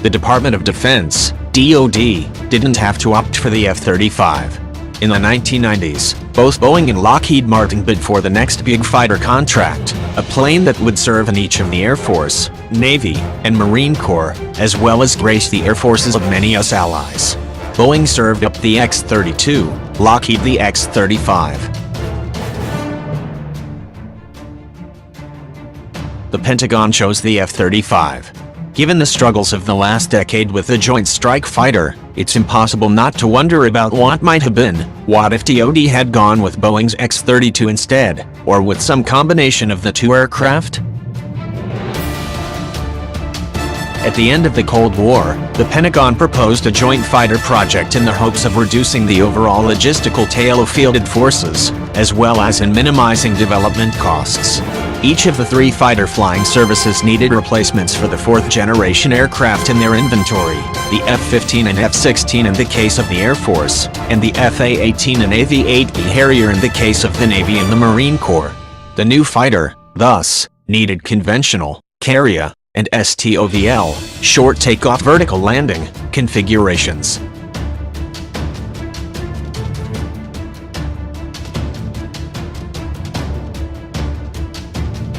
The Department of Defense, DoD, didn't have to opt for the F-35. In the 1990s, both Boeing and Lockheed Martin bid for the next big fighter contract, a plane that would serve in each of the Air Force, Navy, and Marine Corps, as well as grace the air forces of many US allies. Boeing served up the X-32, Lockheed the X-35. The Pentagon chose the F-35. Given the struggles of the last decade with the Joint Strike Fighter, it's impossible not to wonder about what might have been. What if DoD had gone with Boeing's X-32 instead, or with some combination of the two aircraft? At the end of the Cold War, the Pentagon proposed a joint fighter project in the hopes of reducing the overall logistical tail of fielded forces, as well as in minimizing development costs. Each of the three fighter flying services needed replacements for the fourth-generation aircraft in their inventory, the F-15 and F-16 in the case of the Air Force, and the F/A-18 and AV-8B Harrier in the case of the Navy and the Marine Corps. The new fighter, thus, needed conventional, carrier, and STOVL, short takeoff vertical landing, configurations.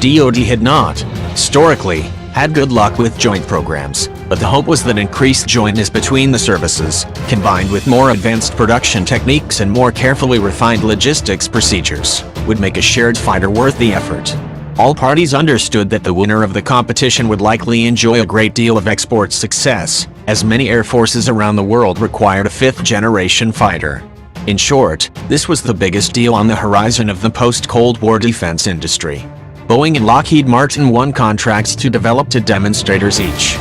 DoD had not, historically, had good luck with joint programs, but the hope was that increased jointness between the services, combined with more advanced production techniques and more carefully refined logistics procedures, would make a shared fighter worth the effort. All parties understood that the winner of the competition would likely enjoy a great deal of export success, as many air forces around the world required a fifth-generation fighter. In short, this was the biggest deal on the horizon of the post-Cold War defense industry. Boeing and Lockheed Martin won contracts to develop two demonstrators each.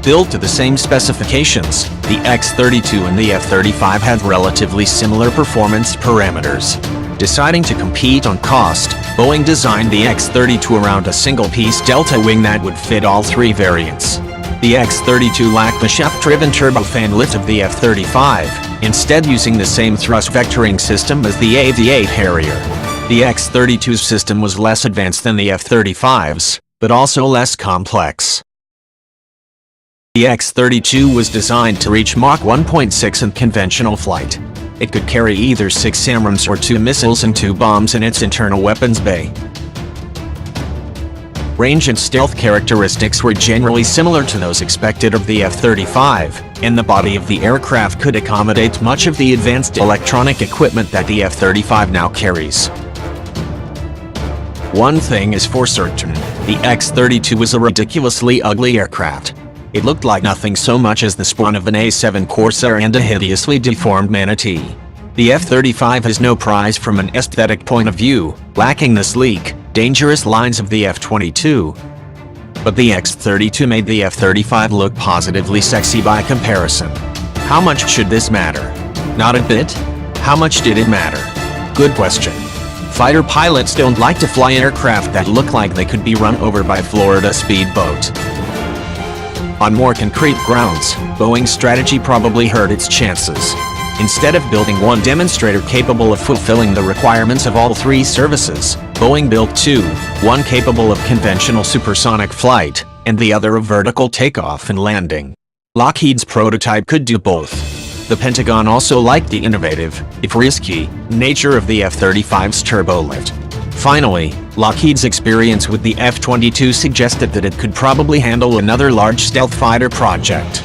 Built to the same specifications, the X-32 and the F-35 had relatively similar performance parameters. Deciding to compete on cost, Boeing designed the X-32 around a single-piece delta wing that would fit all three variants. The X-32 lacked the shaft-driven turbofan lift of the F-35, instead using the same thrust vectoring system as the AV-8 Harrier. The X-32's system was less advanced than the F-35's, but also less complex. The X-32 was designed to reach Mach 1.6 in conventional flight. It could carry either 6 SAMRAAMs or 2 missiles and 2 bombs in its internal weapons bay. Range and stealth characteristics were generally similar to those expected of the F-35, and the body of the aircraft could accommodate much of the advanced electronic equipment that the F-35 now carries. One thing is for certain, the X-32 was a ridiculously ugly aircraft. It looked like nothing so much as the spawn of an A-7 Corsair and a hideously deformed Manatee. The F-35 has no prize from an aesthetic point of view, lacking the sleek, dangerous lines of the F-22. But the X-32 made the F-35 look positively sexy by comparison. How much should this matter? Not a bit? How much did it matter? Good question. Fighter pilots don't like to fly aircraft that look like they could be run over by a Florida speedboat. On more concrete grounds, Boeing's strategy probably hurt its chances. Instead of building one demonstrator capable of fulfilling the requirements of all three services, Boeing built two, one capable of conventional supersonic flight, and the other of vertical takeoff and landing. Lockheed's prototype could do both. The Pentagon also liked the innovative, if risky, nature of the F-35's turbolift. Finally, Lockheed's experience with the F-22 suggested that it could probably handle another large stealth fighter project.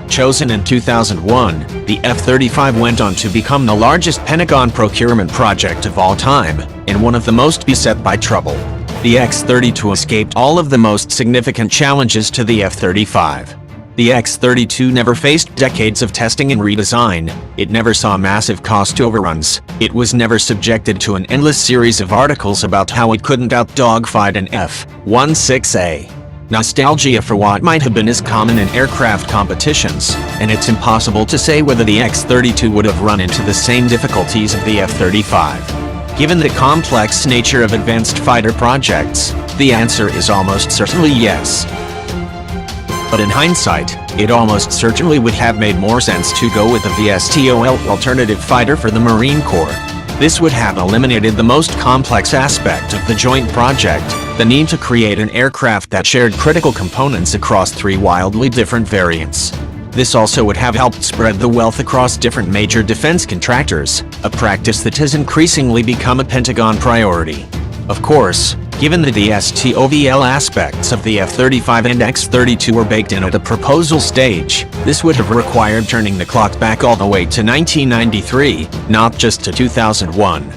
Chosen in 2001, the F-35 went on to become the largest Pentagon procurement project of all time, and one of the most beset by trouble. The X-32 escaped all of the most significant challenges to the F-35. The X-32 never faced decades of testing and redesign, it never saw massive cost overruns, it was never subjected to an endless series of articles about how it couldn't out-dogfight an F-16A. Nostalgia for what might have been is common in aircraft competitions, and it's impossible to say whether the X-32 would have run into the same difficulties of the F-35. Given the complex nature of advanced fighter projects, the answer is almost certainly yes. But in hindsight, it almost certainly would have made more sense to go with the VSTOL alternative fighter for the Marine Corps. This would have eliminated the most complex aspect of the joint project, the need to create an aircraft that shared critical components across 3 wildly different variants. This also would have helped spread the wealth across different major defense contractors, a practice that has increasingly become a Pentagon priority. Of course, given that the STOVL aspects of the F-35 and X-32 were baked in at the proposal stage, this would have required turning the clock back all the way to 1993, not just to 2001.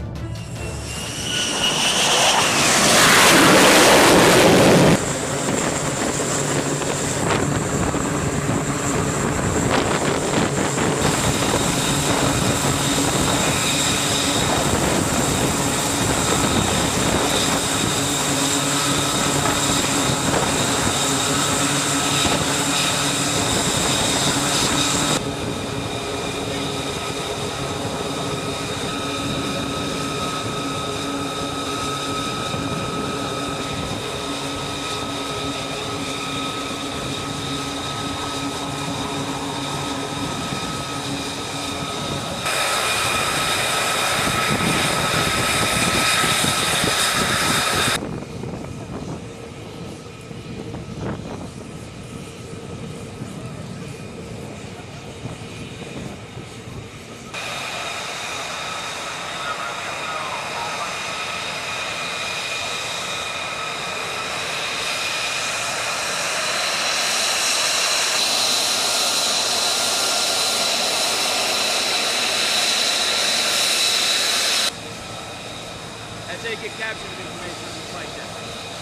That's how you get captured information on the flight deck.